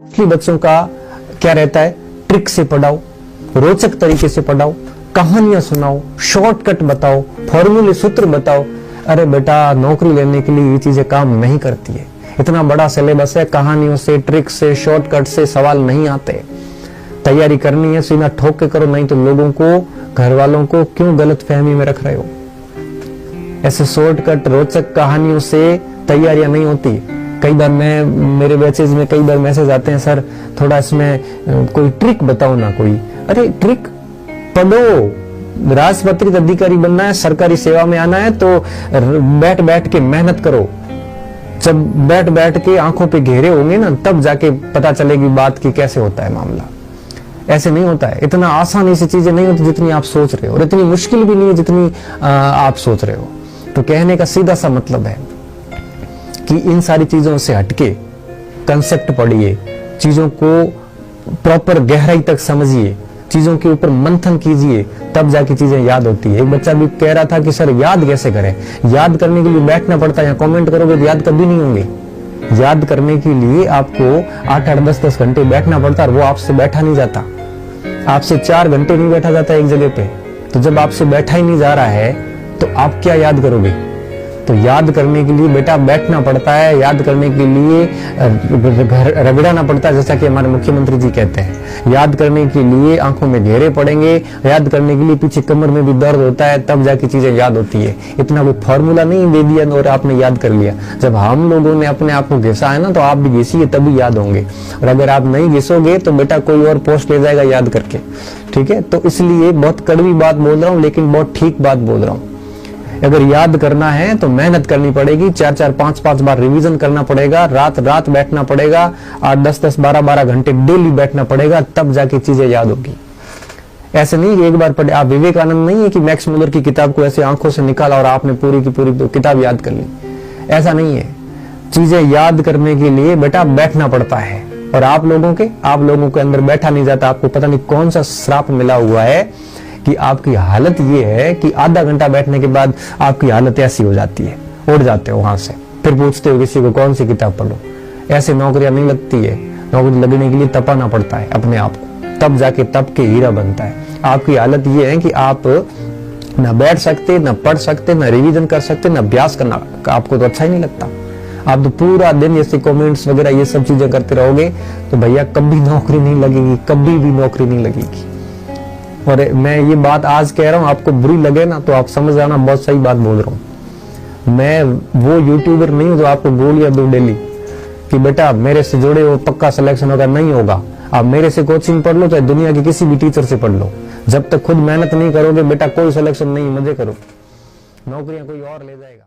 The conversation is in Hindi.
मोस्टली बच्चों का क्या रहता है, ट्रिक से पढ़ाओ, रोचक तरीके से पढ़ाओ, कहानियां सुनाओ, शॉर्टकट बताओ, फॉर्मूले सूत्र बताओ। अरे बेटा, नौकरी लेने के लिए ये चीजें काम नहीं करती है। इतना बड़ा सिलेबस है, कहानियों से, ट्रिक से, शॉर्टकट से सवाल नहीं आते। तैयारी करनी है, सीना ठोक के करो, नहीं तो लोगों को, घर वालों को क्यों गलत फहमी में रख रहे हो। ऐसे शॉर्टकट रोचक कहानियों से तैयारियां नहीं होती। कई बार मेरे बैचेज में कई बार मैसेज आते हैं, सर थोड़ा इसमें कोई ट्रिक बताओ ना कोई। अरे ट्रिक पढ़ो, राजपत्रित अधिकारी बनना है, सरकारी सेवा में आना है तो बैठ बैठ के मेहनत करो। जब बैठ बैठ के आंखों पे घेरे होंगे ना, तब जाके पता चलेगी बात की कैसे होता है मामला। ऐसे नहीं होता है, इतना आसानी से चीजें नहीं होती जितनी आप सोच रहे हो, और इतनी मुश्किल भी नहीं है जितनी आप सोच रहे हो। तो कहने का सीधा सा मतलब है कि इन सारी चीजों से हटके कंसेप्ट पढ़िए, चीजों को प्रॉपर गहराई तक समझिए, चीजों के ऊपर मंथन कीजिए, तब जाके चीजें याद होती है। एक बच्चा भी कह रहा था कि सर याद कैसे करें, याद करने के लिए बैठना पड़ता है, या कमेंट करोगे तो याद कभी नहीं होंगे। याद करने के लिए आपको 8-8, 10-10 घंटे बैठना पड़ता है, और वो आपसे बैठा नहीं जाता। आपसे 4 घंटे नहीं बैठा जाता एक जगह पे। तो जब आपसे बैठा ही नहीं जा रहा है तो आप क्या याद करोगे। तो याद करने के लिए बेटा बैठना पड़ता है, याद करने के लिए रगड़ाना पड़ता है, जैसा कि हमारे मुख्यमंत्री जी कहते हैं। याद करने के लिए आंखों में घेरे पड़ेंगे, याद करने के लिए पीछे कमर में भी दर्द होता है, तब जाके चीजें याद होती है। इतना कोई फॉर्मूला नहीं दे दिया और आपने याद कर लिया। जब हम लोगों ने अपने आप को घिसा है ना, तो आप भी घिसिए तभी याद होंगे। और अगर आप नहीं घिसोगे तो बेटा कोई और पोस्ट ले जाएगा याद करके। ठीक है, तो इसलिए बहुत कड़वी बात बोल रहा हूं, लेकिन बहुत ठीक बात बोल रहा हूं। अगर याद करना है तो मेहनत करनी पड़ेगी, 4-4, 5-5 बार रिवीजन करना पड़ेगा, रात रात बैठना पड़ेगा, 8-10-10, 12-12 घंटे डेली बैठना पड़ेगा, तब जाके चीजें याद होगी। ऐसे नहीं कि एक बार पढ़े। आप विवेकानंद नहीं है कि मैक्स मुलर की किताब को ऐसे आंखों से निकाला और आपने पूरी की पूरी किताब याद कर ली। ऐसा नहीं है। चीजें याद करने के लिए बेटा बैठना पड़ता है, और आप लोगों के अंदर बैठा नहीं जाता। आपको पता नहीं कौन सा श्राप मिला हुआ है कि आपकी हालत ये है कि आधा घंटा बैठने के बाद आपकी हालत ऐसी हो जाती है, उठ जाते हो वहां से, फिर पूछते हो किसी को कौन सी किताब पढ़ो। ऐसे नौकरियां नहीं लगती है। नौकरी लगने के लिए तपाना पड़ता है अपने आप को, तब जाके तब के हीरा बनता है। आपकी हालत ये है कि आप न बैठ सकते, न पढ़ सकते, न रिवीजन कर सकते, न अभ्यास करना। आपको तो अच्छा ही नहीं लगता। आप तो पूरा दिन ऐसे कमेंट्स वगैरह ये सब चीजें करते रहोगे तो भैया कभी नौकरी नहीं लगेगी, कभी भी नौकरी नहीं लगेगी। और मैं ये बात आज कह रहा हूं, आपको बुरी लगे ना तो आप समझ जाना बहुत सही बात बोल रहा हूं। मैं वो यूट्यूबर नहीं हूं जो आपको गोलियां दो डेली कि बेटा मेरे से जुड़े हो पक्का सिलेक्शन होगा। नहीं होगा। आप मेरे से कोचिंग पढ़ लो, चाहे दुनिया के किसी भी टीचर से पढ़ लो, जब तक खुद मेहनत नहीं करोगे बेटा कोई सिलेक्शन नहीं। मजे करो, नौकरियां कोई और ले जाएगा।